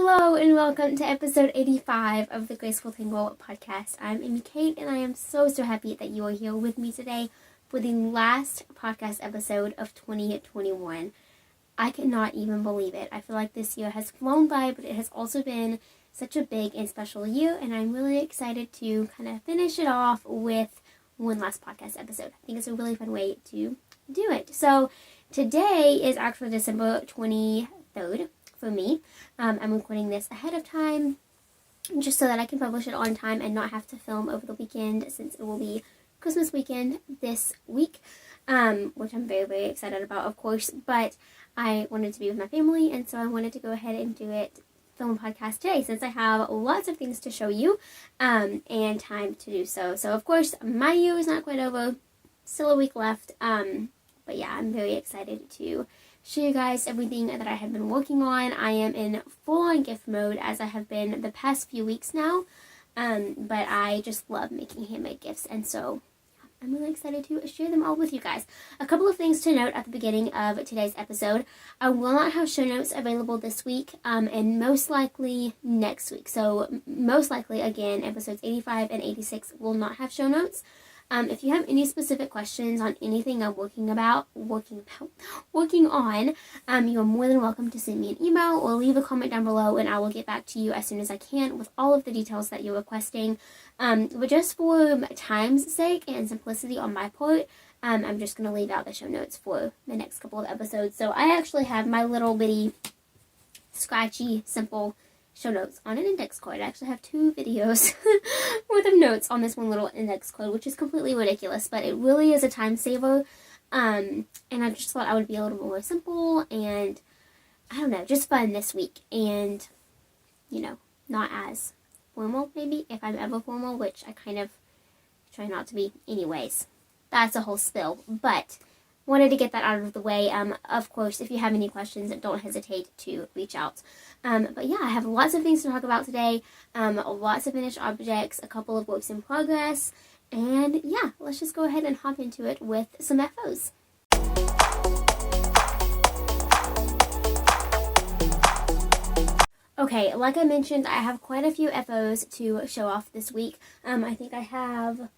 Hello and welcome to episode 85 of the Graceful Tangle podcast. I'm Amy Kate and I am so happy that you are here with me today for the last podcast episode of 2021. I cannot even believe it. I feel like this year has flown by, but it has also been such a big and special year, and I'm really excited to kind of finish it off with one last podcast episode. I think it's a really fun way to do it. So today is actually December 23rd. For me. I'm recording this ahead of time just so that I can publish it on time and not have to film over the weekend, since it will be Christmas weekend this week, which I'm very excited about, of course. But I wanted to be with my family, and so I wanted to go ahead and film a podcast today, since I have lots of things to show you and time to do so. So of course my year is not quite over, still a week left, but yeah, I'm very excited to show you guys everything that I have been working on. I am in full-on gift mode, as I have been the past few weeks now, but I just love making handmade gifts, and so I'm really excited to share them all with you guys. A couple of things to note at the beginning of today's episode. I will not have show notes available this week, and most likely next week. So most likely, again, episodes 85 and 86 will not have show notes. If you have any specific questions on anything I'm working on, you are more than welcome to send me an email or leave a comment down below, and I will get back to you as soon as I can with all of the details that you're requesting. But just for time's sake and simplicity on my part, I'm just going to leave out the show notes for the next couple of episodes. So I actually have my little bitty, scratchy, simple show notes on an index card. I actually have 2 videos worth of notes on this one little index card, which is completely ridiculous, but it really is a time saver. And I just thought I would be a little more simple and, I don't know, just fun this week, and, you know, not as formal, maybe, if I'm ever formal, which I kind of try not to be anyways. That's a whole spill, but wanted to get that out of the way. Of course, if you have any questions, don't hesitate to reach out. But yeah, I have lots of things to talk about today, lots of finished objects, a couple of works in progress, and yeah, let's just go ahead and hop into it with some FOs. Okay, like I mentioned, I have quite a few FOs to show off this week. I think I have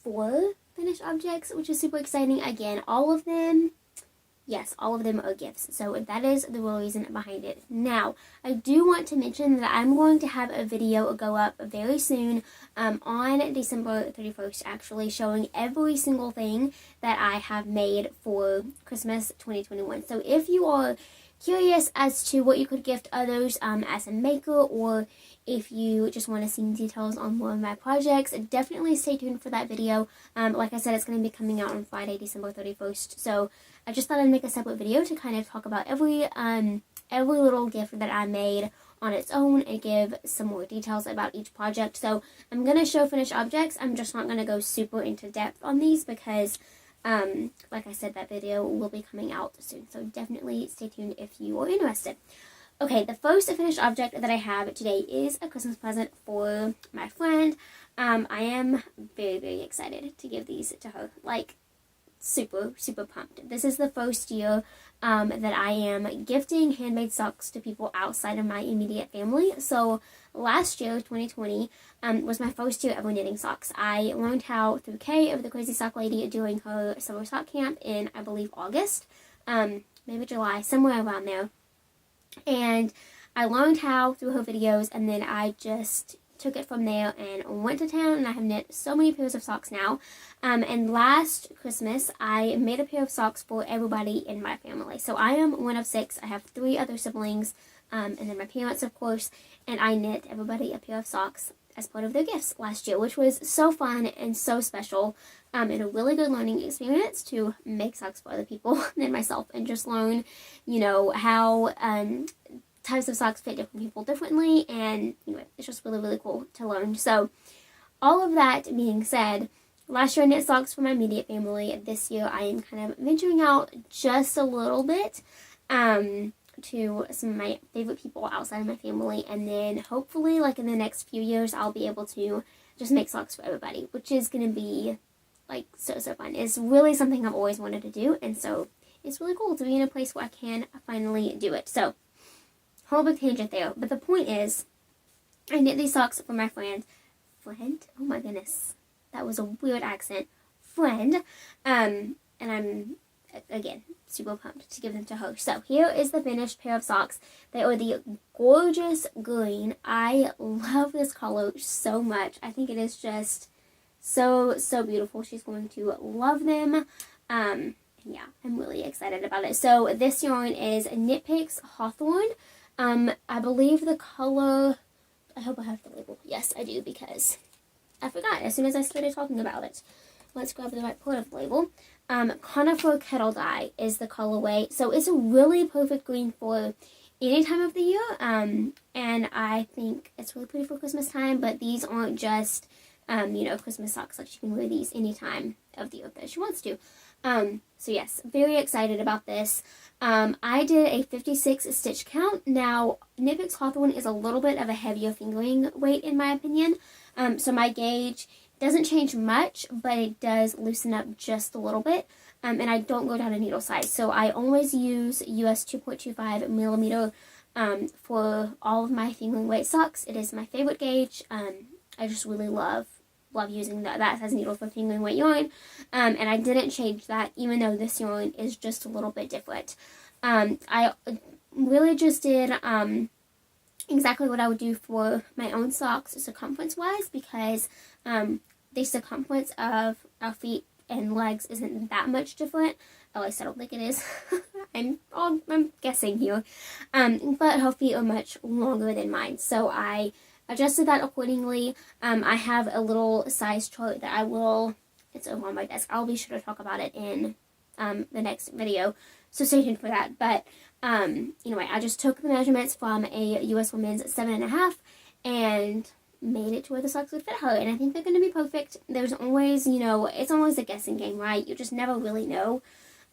4 finished objects, which is super exciting. Again, all of them are gifts, so that is the real reason behind it. Now, I do want to mention that I'm going to have a video go up very soon, on December 31st, actually, showing every single thing that I have made for Christmas 2021. So if you are curious as to what you could gift others as a maker, or if you just want to see details on more of my projects, definitely stay tuned for that video. Like I said, it's going to be coming out on Friday, December 31st. So I just thought I'd make a separate video to kind of talk about every little gift that I made on its own and give some more details about each project. So I'm going to show finished objects. I'm just not going to go super into depth on these because, like I said, that video will be coming out soon. So definitely stay tuned if you are interested. Okay, the first finished object that I have today is a Christmas present for my friend. I am very excited to give these to her. Like, super pumped. This is the first year that I am gifting handmade socks to people outside of my immediate family. So last year, 2020, was my first year ever knitting socks. I learned how through Kay of the Crazy Sock Lady during her summer sock camp in, I believe, August, maybe July, somewhere around there. And I learned how through her videos, and then I just took it from there and went to town, and I have knit so many pairs of socks now. And last Christmas, I made a pair of socks for everybody in my family. So I am one of 6. I have 3 other siblings, and then my parents, of course, and I knit everybody a pair of socks as part of their gifts last year, which was so fun and so special, and a really good learning experience to make socks for other people than myself, and just learn, you know, how types of socks fit different people differently, and anyway, it's just really cool to learn. So all of that being said, last year I knit socks for my immediate family. This year I am kind of venturing out just a little bit to some of my favorite people outside of my family, and then hopefully, like, in the next few years, I'll be able to just make socks for everybody, which is going to be like so fun. It's really something I've always wanted to do, and so it's really cool to be in a place where I can finally do it. So whole big tangent there. But the point is, I knit these socks for my friend. Friend? Oh my goodness. That was a weird accent. Friend. And I'm, again, super pumped to give them to her. So here is the finished pair of socks. They are the gorgeous green. I love this color so much. I think it is just so beautiful. She's going to love them. Yeah, I'm really excited about it. So this yarn is Knit Picks Hawthorne. I believe the color, I hope I have the label. Yes, I do, because I forgot as soon as I started talking about it. Let's grab the right part of the label. Conifer Kettle Dye is the colorway. So it's a really perfect green for any time of the year. And I think it's really pretty for Christmas time, but these aren't just, Christmas socks. Like, she can wear these any time of the year that she wants to. So yes, very excited about this. I did a 56 stitch count. Now, Knit Picks Hawthorne is a little bit of a heavier fingering weight in my opinion. So my gauge doesn't change much, but it does loosen up just a little bit. And I don't go down a needle size. So I always use US 2.25 millimeter for all of my fingering weight socks. It is my favorite gauge. I just really love using that size needle for fingering weight yarn. And I didn't change that, even though this yarn is just a little bit different. I really just did exactly what I would do for my own socks circumference wise, because the circumference of our feet and legs isn't that much different. At least I don't think it is. I'm guessing here. But her feet are much longer than mine, so I adjusted that accordingly. I have a little size chart that it's over on my desk. I'll be sure to talk about it in the next video, so stay tuned for that. But anyway, I just took the measurements from a US Women's 7.5 and made it to where the socks would fit her, and I think they're going to be perfect. There's always, it's always a guessing game, right? You just never really know.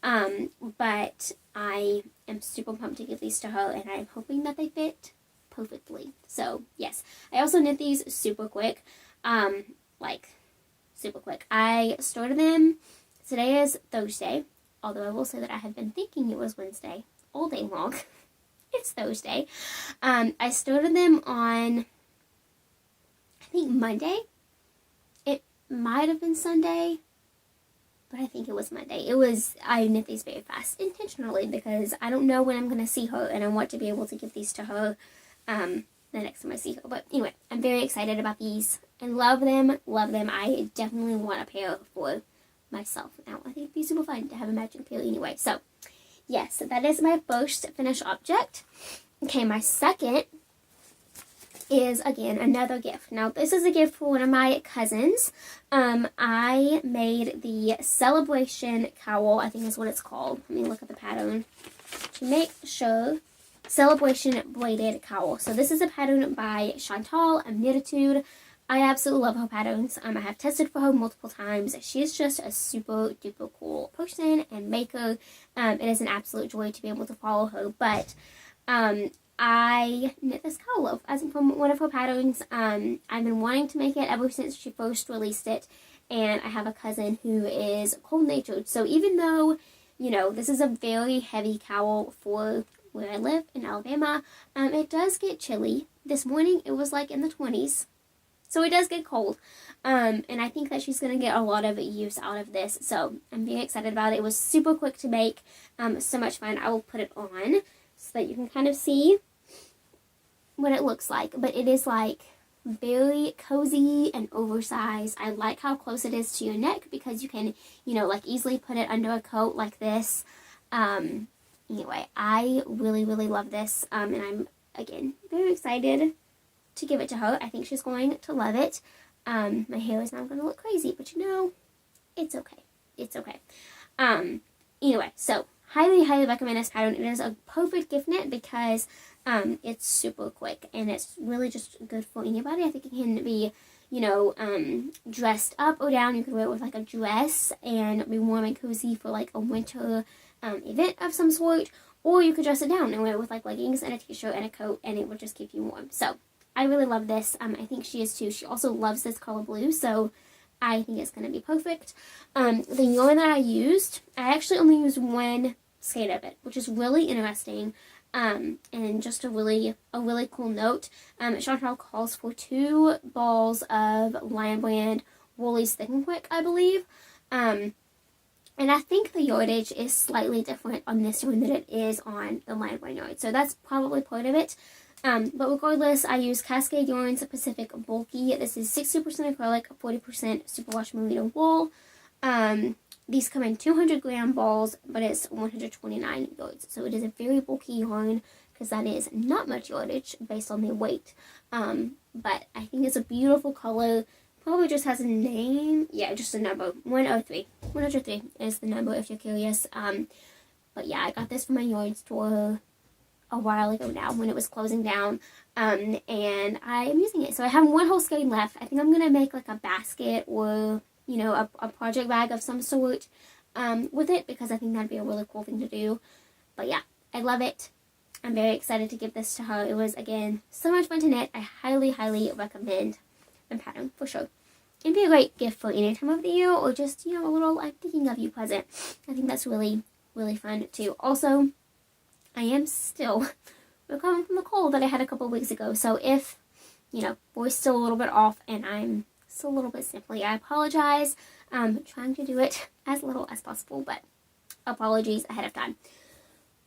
But I am super pumped to give these to her, and I'm hoping that they fit perfectly. So yes, I also knit these super quick. Super quick. I started them, today is Thursday, although I will say that I have been thinking it was Wednesday all day long. It's Thursday. I started them on, I think, Monday. It might have been Sunday, but I think it was Monday. I knit these very fast, intentionally, because I don't know when I'm going to see her, and I want to be able to give these to her the next time I see her. But anyway, I'm very excited about these. I love them, love them. I definitely want a pair for myself now. I think it'd be super fun to have a matching pair anyway. So yes, that is my first finished object. Okay, my second is, again, another gift. Now, this is a gift for one of my cousins. I made the Celebration Cowl, I think is what it's called. Let me look at the pattern to make sure. Celebration Braided Cowl. So this is a pattern by Chantal and Knititude. I absolutely love her patterns. I have tested for her multiple times. She is just a super duper cool person and maker. It is an absolute joy to be able to follow her. But I knit this cowl as from one of her patterns. I've been wanting to make it ever since she first released it. And I have a cousin who is cold-natured. So even though, this is a very heavy cowl for where I live in Alabama, it does get chilly. This morning it was like in the 20s. So it does get cold. And I think that she's going to get a lot of use out of this. So I'm very excited about it. It was super quick to make. So much fun. I will put it on so that you can kind of see what it looks like. But it is like very cozy and oversized. I like how close it is to your neck, because you can, easily put it under a coat like this. Anyway, I really, really love this. And I'm, again, very excited to give it to her. I think she's going to love it. My hair is not going to look crazy, but it's okay. It's okay. Anyway, so highly, highly recommend this pattern. It is a perfect gift knit because it's super quick, and it's really just good for anybody. I think it can be, dressed up or down. You could wear it with like a dress and be warm and cozy for like a winter event of some sort, or you could dress it down and wear it with like leggings and a t-shirt and a coat, and it would just keep you warm. So I really love this. I think she is too. She also loves this color blue, so I think it's going to be perfect. The yarn that I used, I actually only used one skein of it, which is really interesting. And just a really cool note. Chantal calls for 2 balls of Lion Brand Woolies Thick and Quick, I believe. And I think the yardage is slightly different on this one than it is on the Lion Brand yard. So that's probably part of it. But regardless, I use Cascade Yarns Pacific Bulky. This is 60% acrylic, 40% superwash merino wool. These come in 200 gram balls, but it's 129 yards. So it is a very bulky yarn because that is not much yardage based on the weight. But I think it's a beautiful color. Probably just has a name. Yeah, just a number. 103. 103 is the number if you're curious. But yeah, I got this from my yard store a while ago now when it was closing down. And I am using it. So I have 1 whole skein left. I think I'm going to make like a basket or, you know, a project bag of some sort with it because I think that'd be a really cool thing to do. But yeah, I love it. I'm very excited to give this to her. It was, again, so much fun to knit. I highly, highly recommend the pattern for sure. It'd be a great gift for any time of the year or just, you know, a little I'm thinking of you present. I think that's really, really fun too. Also, I am still recovering from the cold that I had a couple weeks ago. So if, you know, voice still a little bit off and I'm still a little bit sniffly, I apologize. I'm trying to do it as little as possible, but apologies ahead of time.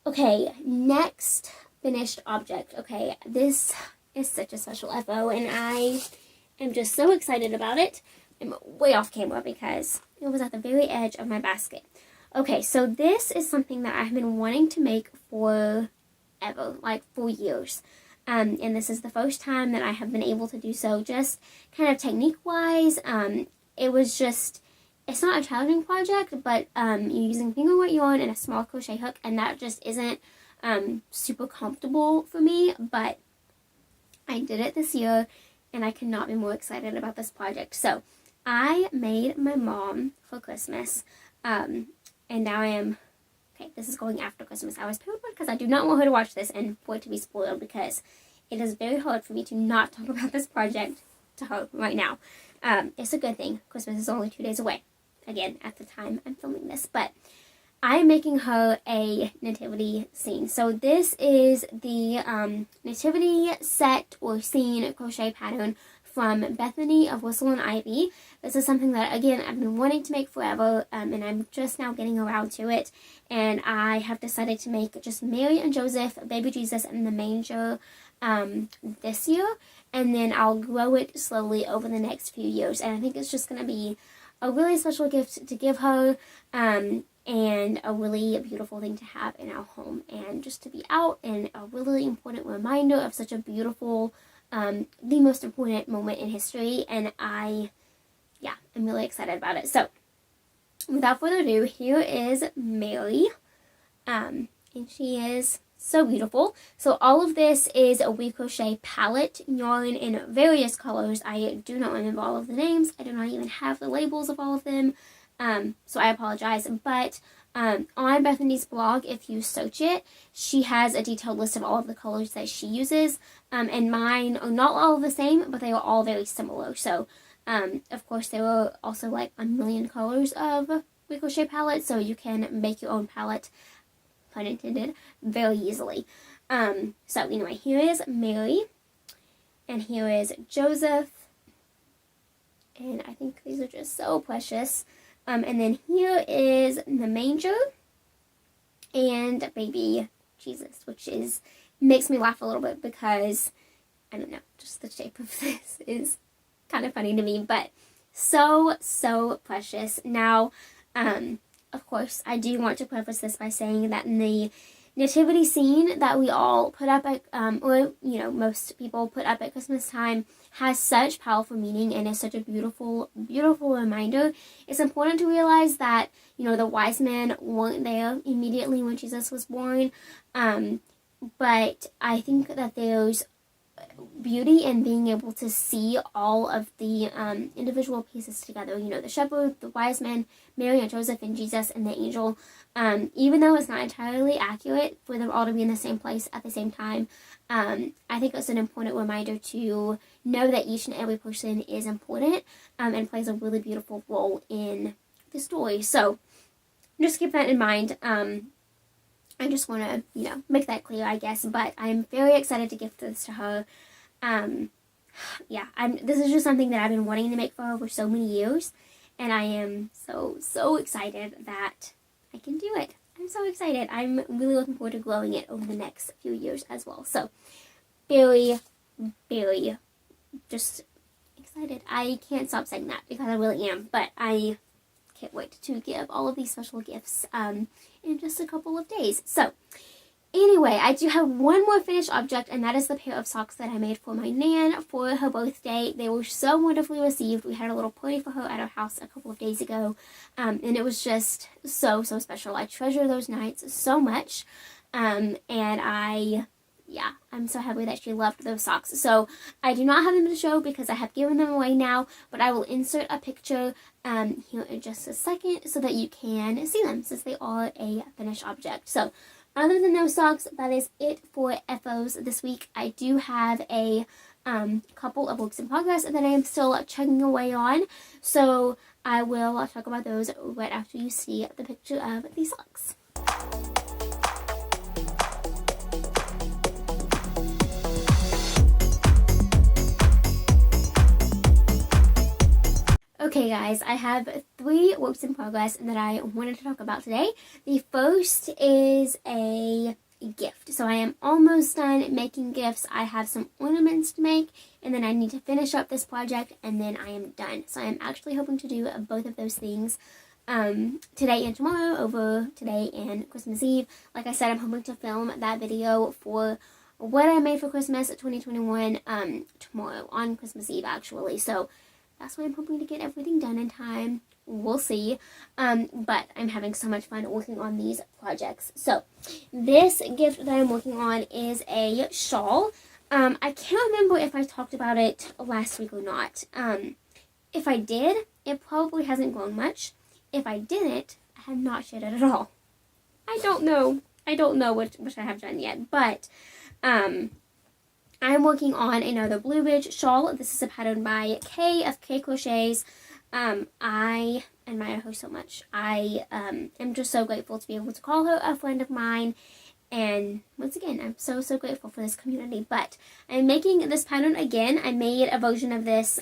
Okay, next finished object. Okay, this is such a special FO and I am just so excited about it. I'm way off camera because it was at the very edge of my basket. Okay, so this is something that I've been wanting to make forever, like for years. And this is the first time that I have been able to do so, just kind of technique-wise. It was just, it's not a challenging project, but you're using fingerwork yarn and a small crochet hook, and that just isn't super comfortable for me. But I did it this year, and I could not be more excited about this project. So I made my mom for Christmas, and now I am, okay, this is going after Christmas. I was paranoid because I do not want her to watch this and for it to be spoiled because it is very hard for me to not talk about this project to her right now. It's a good thing. Christmas is only 2 days away, again, at the time I'm filming this. But I'm making her a nativity scene. So this is the nativity set or scene crochet pattern from Bethany of Whistle and Ivy. This is something that, again, I've been wanting to make forever, and I'm just now getting around to it. And I have decided to make just Mary and Joseph, baby Jesus, and the manger this year. And then I'll grow it slowly over the next few years. And I think it's just going to be a really special gift to give her, and a really beautiful thing to have in our home. And just to be out, and a really important reminder of such a beautiful, the most important moment in history, and I'm really excited about it. So, without further ado, here is Mary, and she is so beautiful. So all of this is a We Crochet palette yarn in various colors. I do not remember all of the names. I do not even have the labels of all of them, so I apologize. But on Bethany's blog, if you search it, she has a detailed list of all of the colors that she uses, and mine are not all the same, but they are all very similar. So, of course, there are also like a million colors of We Crochet palettes, so you can make your own palette, pun intended, very easily. So anyway, here is Mary, and here is Joseph, and I think these are just so precious. And then here is the manger and baby Jesus, which makes me laugh a little bit because, I don't know, just the shape of this is kind of funny to me, but so, so precious. Now, of course, I do want to preface this by saying that in the nativity scene that we all put up at, or, you know, most people put up at Christmas time, has such powerful meaning and is such a beautiful, beautiful reminder. It's important to realize that, you know, the wise men weren't there immediately when Jesus was born, but I think that there's beauty in being able to see all of the individual pieces together. You know, the shepherd, the wise men, Mary and Joseph and Jesus and the angel. Even though it's not entirely accurate for them all to be in the same place at the same time, I think it's an important reminder to know that each and every person is important, and plays a really beautiful role in the story. So just keep that in mind. I just want to, make that clear, I guess. But I'm very excited to gift this to her. Yeah, this is just something that I've been wanting to make for her for so many years. And I am so excited that I can do it. I'm so excited. I'm really looking forward to growing it over the next few years as well. So, very, very just excited. I can't stop saying that because I really am. But I can't wait to give all of these special gifts in just a couple of days. So, anyway, I do have one more finished object, and that is the pair of socks that I made for my Nan for her birthday. They were so wonderfully received. We had a little party for her at our house a couple of days ago, and it was just so special. I treasure those nights so much, and I'm so happy that she loved those socks. So I do not have them to show because I have given them away now, but I will insert a picture here in just a second so that you can see them since they are a finished object. So other than those socks, that is it for FOs this week. I do have a couple of works in progress that I am still chugging away on, so I will talk about those right after you see the picture of these socks. Okay guys, I have 3 works in progress that I wanted to talk about today. The first is a gift. So I am almost done making gifts. I have some ornaments to make, and then I need to finish up this project, and then I am done. So I'm actually hoping to do both of those things today and tomorrow, over today and Christmas Eve. Like I said, I'm hoping to film that video for what I made for Christmas 2021 tomorrow, on Christmas Eve actually. So that's why I'm hoping to get everything done in time. We'll see. But I'm having so much fun working on these projects. So this gift that I'm working on is a shawl. I can't remember if I talked about it last week or not. If I did, it probably hasn't grown much. If I didn't, I have not shared it at all. I don't know what I have done yet. But I'm working on another Blue Ridge shawl. This is a pattern by Kay of K Crochets. I admire her so much. I am just so grateful to be able to call her a friend of mine. And once again, I'm so grateful for this community. But I'm making this pattern again. I made a version of this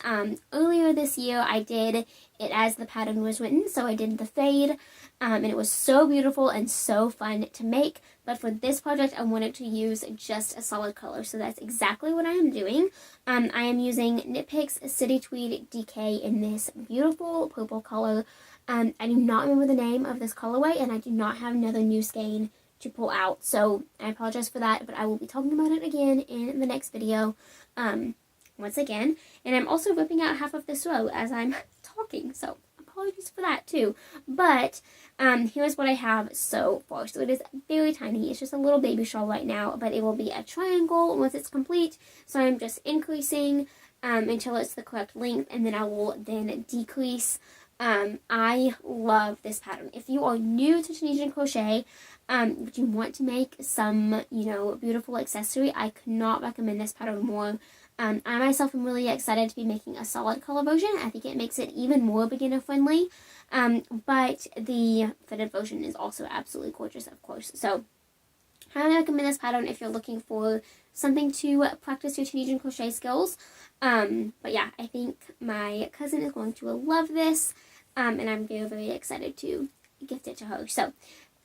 earlier this year. I did it as the pattern was written. So I did the fade. And it was so beautiful and so fun to make. But for this project, I wanted to use just a solid color. So that's exactly what I am doing. I am using Knit Picks City Tweed DK in this beautiful purple color. I do not remember the name of this colorway, and I do not have another new skein to pull out. So I apologize for that, but I will be talking about it again in the next video once again. And I'm also ripping out half of this row as I'm talking. So apologies for that too. But here's what I have so far. So it is very tiny. It's just a little baby shawl right now, but it will be a triangle once it's complete. So I'm just increasing until it's the correct length, and then I will then decrease. I love this pattern. If you are new to Tunisian crochet, but you want to make some, beautiful accessory, I could not recommend this pattern more. I myself am really excited to be making a solid color version. I think it makes it even more beginner friendly. But the fitted version is also absolutely gorgeous, of course. So I highly recommend this pattern if you're looking for something to practice your Tunisian crochet skills. But yeah, I think my cousin is going to love this. And I'm very excited to gift it to her. So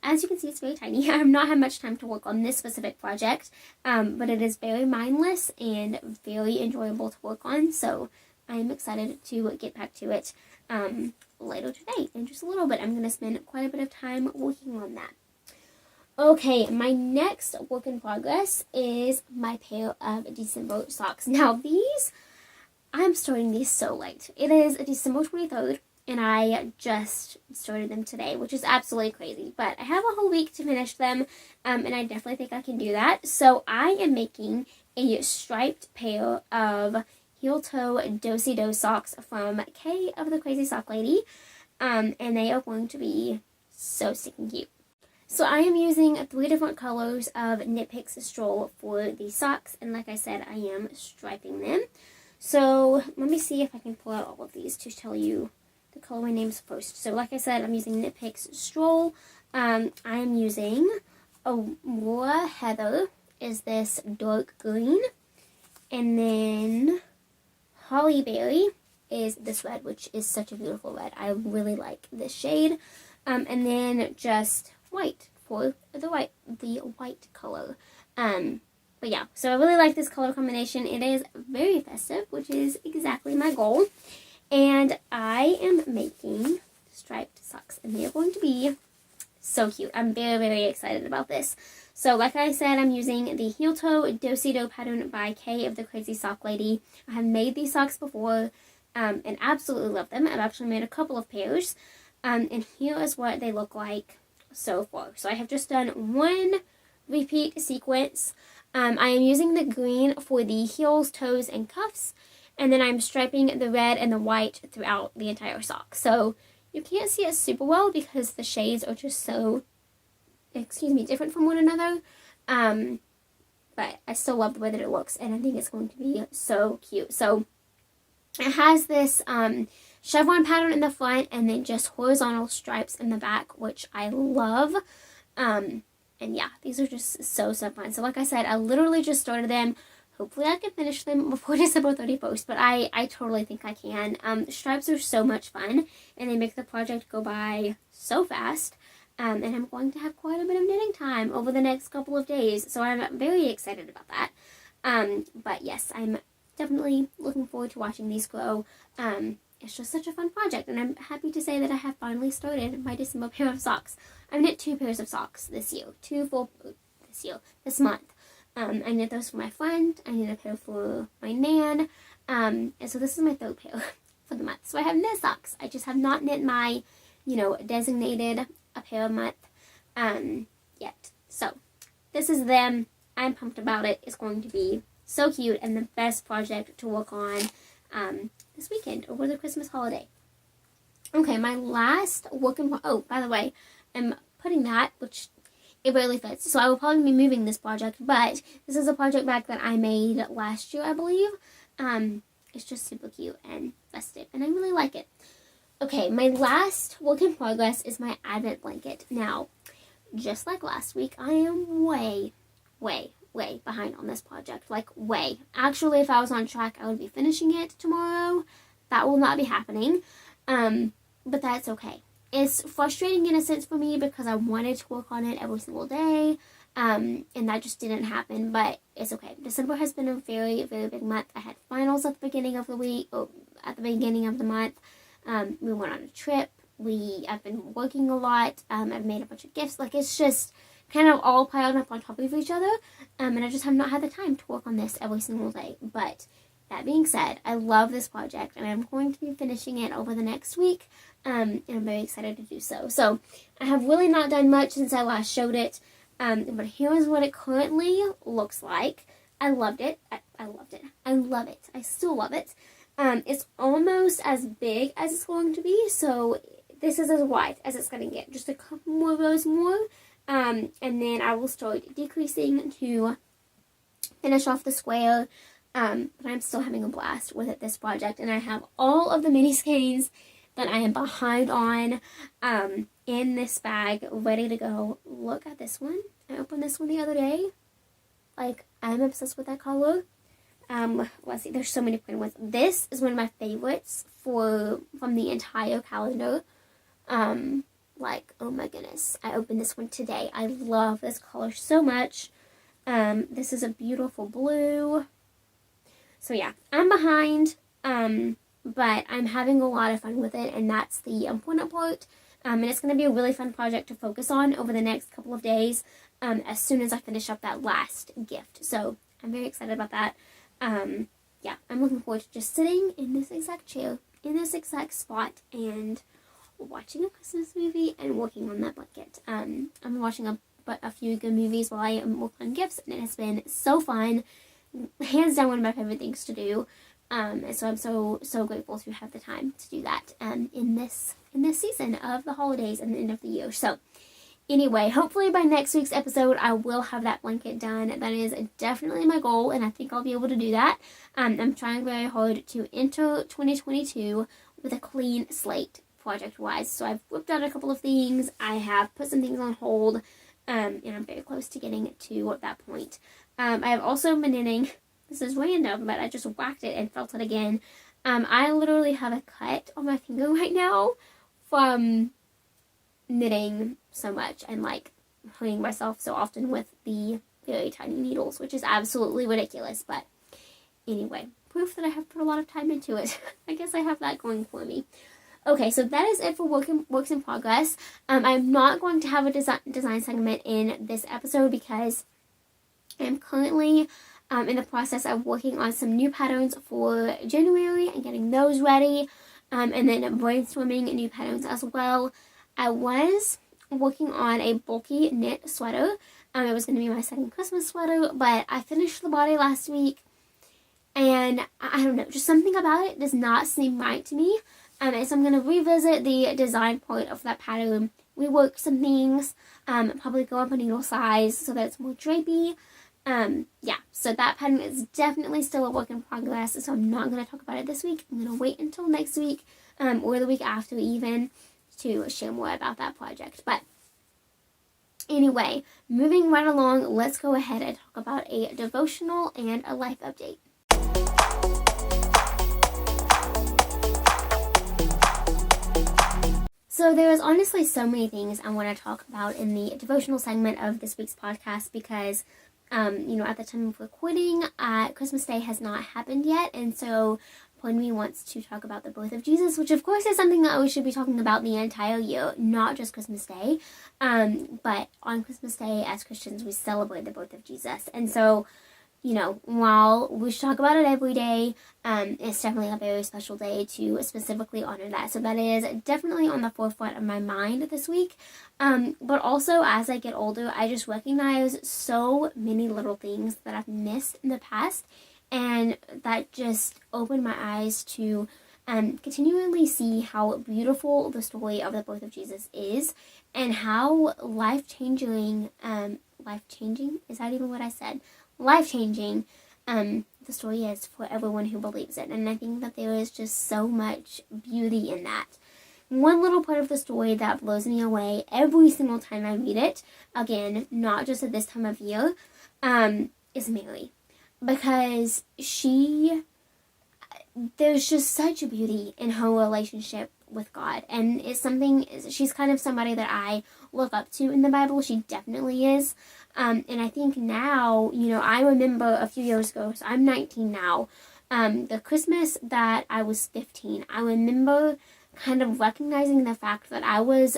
as you can see, it's very tiny. I have not had much time to work on this specific project, but it is very mindless and very enjoyable to work on. So I'm excited to get back to it later today in just a little bit. I'm going to spend quite a bit of time working on that. Okay, my next work in progress is my pair of December socks. Now these, I'm starting these so late. It is December 23rd. And I just started them today, which is absolutely crazy. But I have a whole week to finish them, and I definitely think I can do that. So I am making a striped pair of heel-toe do-si-do socks from Kay of the Crazy Sock Lady. And they are going to be so stinking cute. So I am using 3 different colors of Knit Picks Stroll for the socks. And like I said, I am striping them. So let me see if I can pull out all of these to tell you the colorway names first. So like I said, I'm using Knit Picks Stroll. I'm using Aurora Heather is this dark green. And then Holly Berry is this red, which is such a beautiful red. I really like this shade. And then just white for the white color. But yeah, so I really like this color combination. It is very festive, which is exactly my goal. And I am making striped socks, and they are going to be so cute. I'm very, very excited about this. So like I said, I'm using the heel toe do-si-do pattern by Kay of the Crazy Sock Lady. I have made these socks before and absolutely love them. I've actually made a couple of pairs. And here is what they look like so far. So I have just done one repeat sequence. I am using the green for the heels, toes, and cuffs. And then I'm striping the red and the white throughout the entire sock. So you can't see it super well because the shades are just so, different from one another. But I still love the way that it looks, and I think it's going to be so cute. So it has this chevron pattern in the front and then just horizontal stripes in the back, which I love. And yeah, these are just so fun. So like I said, I literally just started them. Hopefully I can finish them before December 31st, but I totally think I can. The stripes are so much fun, and they make the project go by so fast. And I'm going to have quite a bit of knitting time over the next couple of days, so I'm very excited about that. But yes, I'm definitely looking forward to watching these grow. It's just such a fun project, and I'm happy to say that I have finally started my December pair of socks. I've knit 2 pairs of socks this month. I knit those for my friend, I knit a pair for my nan, and so this is my 3rd pair for the month. So I have knit socks. I just have not knit my, designated a pair a month yet. So this is them. I'm pumped about it. It's going to be so cute and the best project to work on this weekend over the Christmas holiday. Okay, my last work in by the way, I'm putting that, which it barely fits, so I will probably be moving this project, but this is a project bag that I made last year, I believe. It's just super cute and festive, and I really like it. Okay, my last work in progress is my Advent blanket. Now, just like last week, I am way behind on this project. Like, way. Actually, if I was on track, I would be finishing it tomorrow. That will not be happening, but that's okay. It's frustrating in a sense for me because I wanted to work on it every single day, and that just didn't happen, but it's okay. December has been a very, very big month. I had finals at the beginning of the month. We went on a trip. I've been working a lot. I've made a bunch of gifts. Like, it's just kind of all piled up on top of each other, and I just have not had the time to work on this every single day. But that being said, I love this project, and I'm going to be finishing it over the next week, and I'm very excited to do so. So I have really not done much since I last showed it, but here is what it currently looks like. I loved it. I loved it. I love it. I still love it. It's almost as big as it's going to be, so this is as wide as it's going to get. Just a couple more rows more, and then I will start decreasing to finish off the square. But I'm still having a blast with this project, and I have all of the mini skeins that I am behind on in this bag, ready to go. Look at this one. I opened this one the other day. Like, I'm obsessed with that color. Let's see, there's so many pretty ones. This is one of my favorites from the entire calendar. Like, oh my goodness, I opened this one today. I love this color so much. This is a beautiful blue. So yeah, I'm behind, but I'm having a lot of fun with it, and that's the important part. And it's going to be a really fun project to focus on over the next couple of days, as soon as I finish up that last gift. So I'm very excited about that. Yeah, I'm looking forward to just sitting in this exact chair, in this exact spot, and watching a Christmas movie and working on that blanket. I'm watching a few good movies while I am working on gifts, and it has been so fun. Hands down one of my favorite things to do, and so I'm so grateful to have the time to do that in this season of the holidays and the end of the year. So anyway, hopefully by next week's episode I will have that blanket done. That is definitely my goal, and I think I'll be able to do that. I'm trying very hard to enter 2022 with a clean slate project wise. So I've whipped out a couple of things. I have put some things on hold. and I'm very close to getting to that point. I have also been knitting. This is random, but I just whacked it and felt it again. I literally have a cut on my finger right now from knitting so much and like hurting myself so often with the very tiny needles, which is absolutely ridiculous. But anyway, proof that I have put a lot of time into it. I guess I have that going for me. Okay, so that is it for works in progress. I'm not going to have a design segment in this episode because I'm currently in the process of working on some new patterns for January and getting those ready, and then brainstorming new patterns as well. I was working on a bulky knit sweater. It was going to be my second Christmas sweater, but I finished the body last week, and I don't know, just something about it does not seem right to me. And so I'm going to revisit the design part of that pattern, rework some things, probably go up a needle size so that it's more drapey. Yeah, so that pattern is definitely still a work in progress, so I'm not going to talk about it this week. I'm going to wait until next week, or the week after even, to share more about that project. But anyway, moving right along, let's go ahead and talk about a devotional and a life update. So there is honestly so many things I want to talk about in the devotional segment of this week's podcast because at the time of recording, Christmas Day has not happened yet, and so part of me wants to talk about the birth of Jesus, which of course is something that we should be talking about the entire year, not just Christmas Day. But on Christmas Day, as Christians, we celebrate the birth of Jesus, and so, while we should talk about it every day, it's definitely a very special day to specifically honor that. So that is definitely on the forefront of my mind this week. But also, as I get older, I just recognize so many little things that I've missed in the past, and that just opened my eyes to continually see how beautiful the story of the birth of Jesus is, and how life-changing, is that even what I said? Life-changing the story is for everyone who believes it. And I think that there is just so much beauty in that. One little part of the story that blows me away every single time I read it, again, not just at this time of year, is Mary. Because there's just such beauty in her relationship with God. And she's kind of somebody that I look up to in the Bible. She definitely is. And I think now, I remember a few years ago, so I'm 19 now, the Christmas that I was 15, I remember kind of recognizing the fact that I was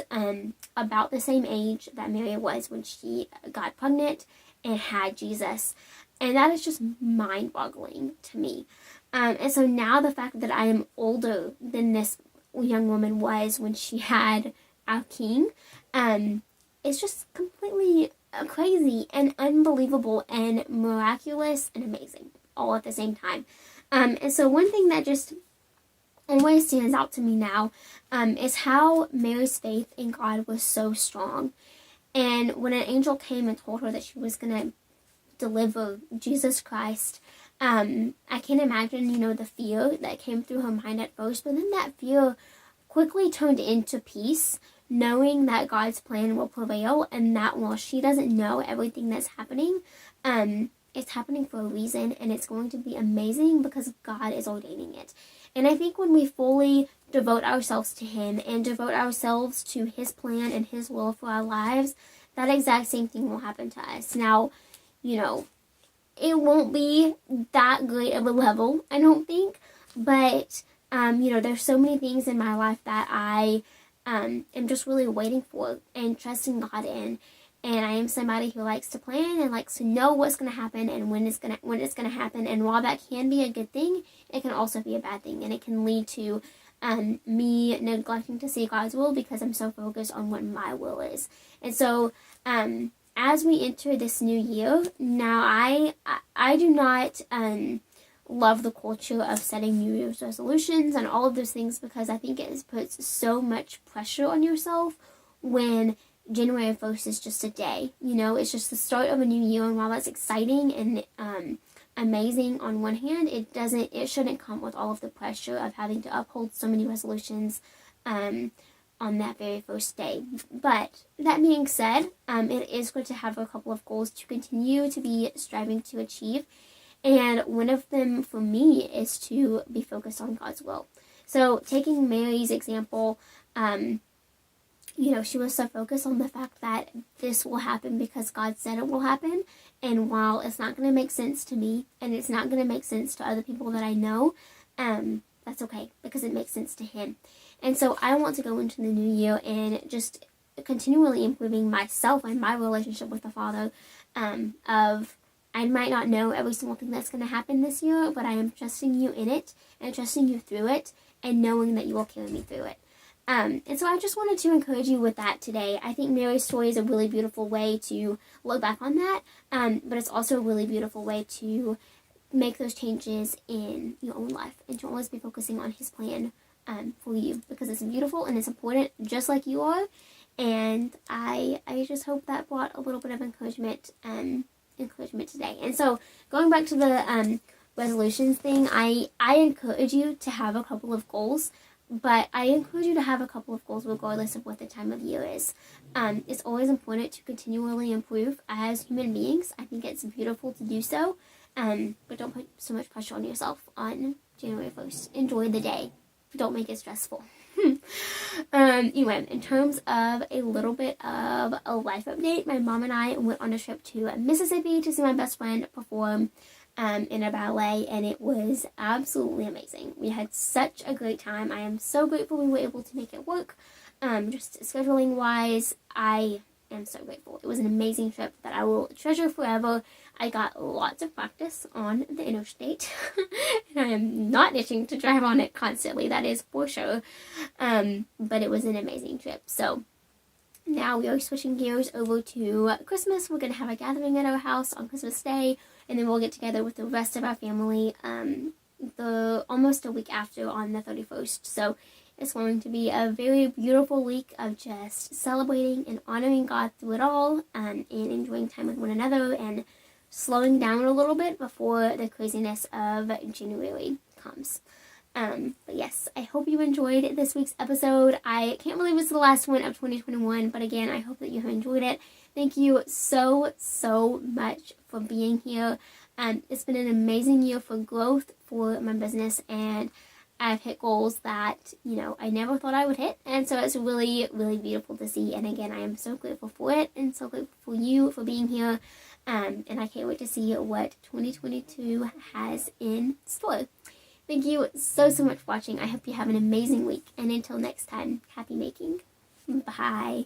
about the same age that Mary was when she got pregnant and had Jesus. And that is just mind-boggling to me. And so now the fact that I am older than this young woman was when she had our King, it's just completely crazy and unbelievable and miraculous and amazing all at the same time. And so one thing that just always stands out to me now is how Mary's faith in God was so strong. And when an angel came and told her that she was going to deliver Jesus Christ, I can't imagine, the fear that came through her mind at first, but then that fear quickly turned into peace, knowing that God's plan will prevail, and that while she doesn't know everything that's happening, it's happening for a reason, and it's going to be amazing because God is ordaining it. And I think when we fully devote ourselves to Him and devote ourselves to His plan and His will for our lives, that exact same thing will happen to us. Now, it won't be that great of a level, I don't think, but, there's so many things in my life that I am just really waiting for and trusting God in. And I am somebody who likes to plan and likes to know what's going to happen and when it's going to happen. And while that can be a good thing, it can also be a bad thing. And it can lead to me neglecting to see God's will because I'm so focused on what my will is. And so as we enter this new year, now I do not love the culture of setting New Year's resolutions and all of those things because I think it puts so much pressure on yourself when January 1st is just a day. It's just the start of a new year, and while that's exciting and amazing on one hand, it shouldn't come with all of the pressure of having to uphold so many resolutions on that very first day. But that being said, it is good to have a couple of goals to continue to be striving to achieve. And one of them for me is to be focused on God's will. So taking Mary's example, she was so focused on the fact that this will happen because God said it will happen. And while it's not going to make sense to me, and it's not going to make sense to other people that I know, that's okay because it makes sense to Him. And so I want to go into the new year and just continually improving myself and my relationship with the Father, of I might not know every single thing that's going to happen this year, but I am trusting you in it and trusting you through it and knowing that you will carry me through it. And so I just wanted to encourage you with that today. I think Mary's story is a really beautiful way to look back on that, but it's also a really beautiful way to make those changes in your own life and to always be focusing on His plan for you, because it's beautiful and it's important just like you are. And I just hope that brought a little bit of encouragement today. And so going back to the resolutions thing, I encourage you to have a couple of goals, but I encourage you to have a couple of goals regardless of what the time of year is. It's always important to continually improve as human beings. I think it's beautiful to do so, but don't put so much pressure on yourself on January 1st. Enjoy the day. Don't make it stressful. Anyway, in terms of a little bit of a life update, my mom and I went on a trip to Mississippi to see my best friend perform in a ballet, and it was absolutely amazing. We had such a great time. I am so grateful we were able to make it work. Just scheduling wise, I am so grateful. It was an amazing trip that I will treasure forever. I got lots of practice on the interstate, and I am not itching to drive on it constantly, that is for sure. But it was an amazing trip. So now we are switching gears over to Christmas. We're going to have a gathering at our house on Christmas Day, and then we'll get together with the rest of our family almost a week after on the 31st. So it's going to be a very beautiful week of just celebrating and honoring God through it all, and enjoying time with one another and slowing down a little bit before the craziness of January comes. But yes, I hope you enjoyed this week's episode. I can't believe it's the last one of 2021, but again, I hope that you have enjoyed it. Thank you so much for being here. It's been an amazing year for growth for my business, and I've hit goals that, I never thought I would hit. And so it's really, really beautiful to see. And again, I am so grateful for it and so grateful for you for being here. And I can't wait to see what 2022 has in store. Thank you so much for watching. I hope you have an amazing week. And until next time, happy making. Bye.